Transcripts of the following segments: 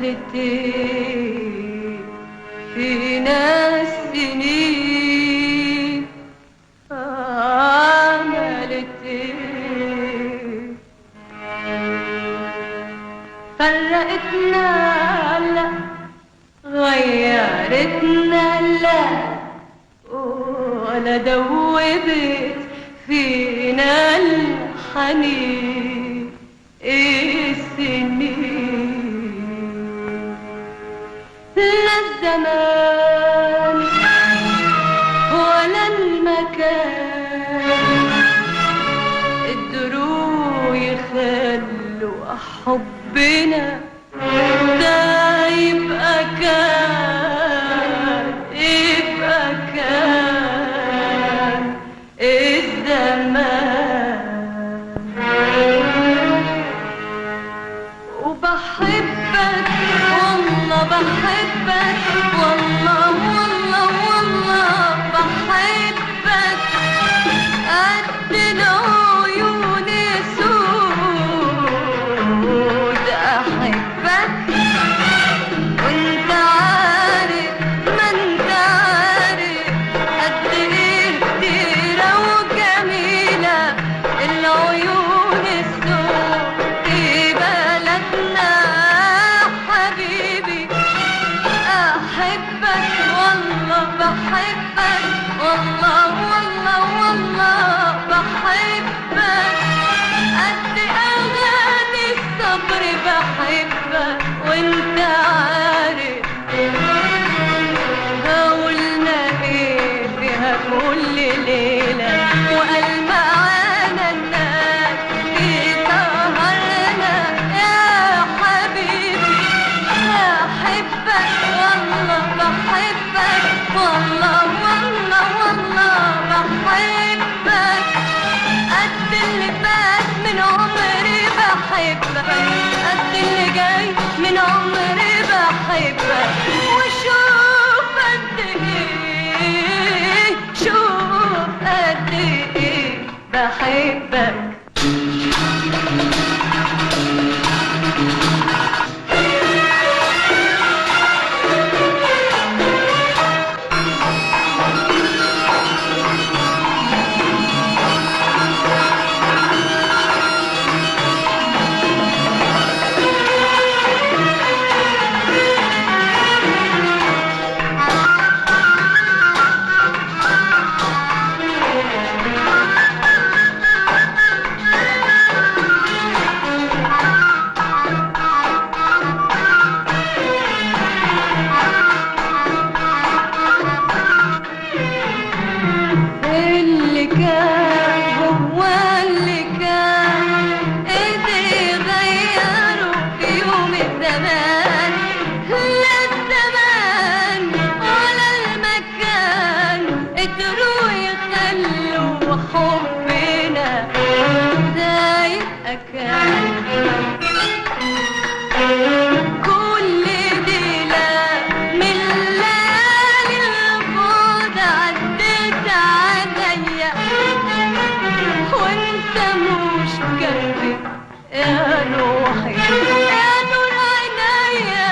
عملت ايه فينا السنين، عملت ايه؟ فرقتنا لا، غيرتنا لا، ولا دوبت فينا الحنين السنين. لا الزمان ولا المكان قدروا يخلوا حبنا ده يبقى كان، يبقى كان الزمان. وبحبك والله بحبك، والله والله والله بحبك قد العيون سود. احبك وانت عارف، ما انت عارف قد ايه كتيرة وجميلة العيون السود في بلدنا حبيبي. احبك والله بحبك، والله والله والله بحبك قد اغاني الصبر بحبك وانت عارف قولنا ايه فيها كل ليلة، وقال معانا الناس في سهرنا يا حبيبي. احبك والله بحبك، والله والله والله بحبك قد اللي فات من عمري بحبك، قد اللي جاي من عمري بحبك. وشوف قد ايه، شوف قد ايه بحبك. اللي كان هو اللي كان، قدر يغيره في يوم الزمان. لا الزمان ولا المكان قدروا يخلوا حبنا ده يبقى كان. كل ليلة من ليالي البعد عدت عليا وانت مش جنبي يا روحي، يا نور عينيا،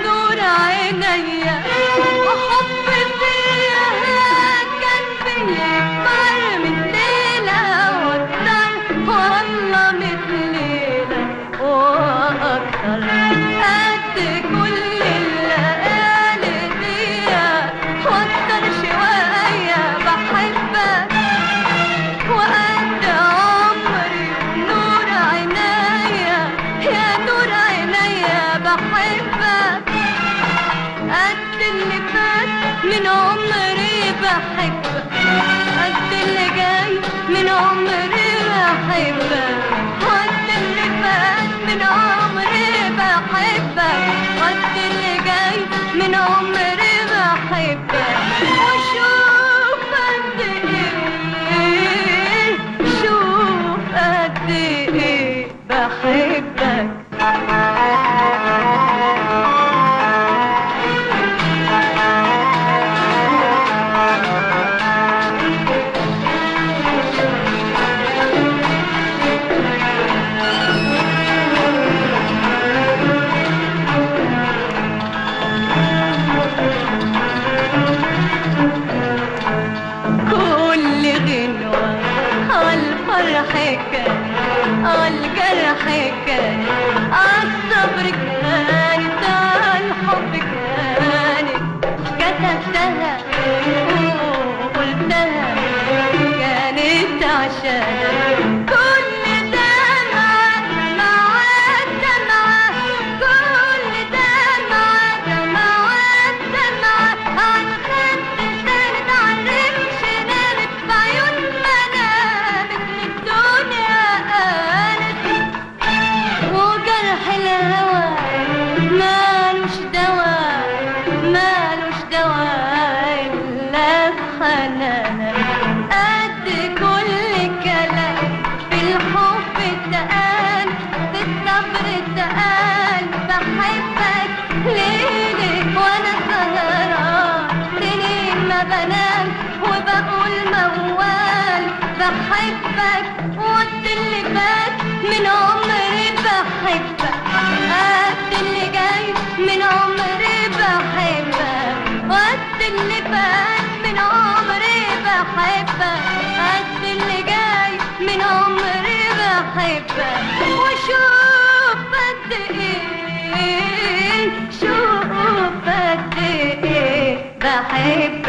نور عينيا. وحب فيا كان بيكبر من ليلة واكتر، والله من ليلة الجرح كان الجرح كان الصبر كانت الحب كانت كتبتها وقلتها كانت عشان كل دمعة مع الدمعة كل دمعة مع الدمعة عن خد سند عن رمش نامت بعيون منامت للدنيا قالت وجرح الهوى مالوش دوا مالوش دوا إلا بحنانك قد كل كلام في الحب اتقال في الصبر اتقال بحبك ليلي وانا سهران سنين ما بنام وبقول موال بحبك وقت اللي فات من عمري بحبك قد اللي جاي من عمري بحبك وقت اللي فات من عمري بحبك قد اللي جاي من عمري بحبك وشوف قد ايه شوف قد ايه بحبك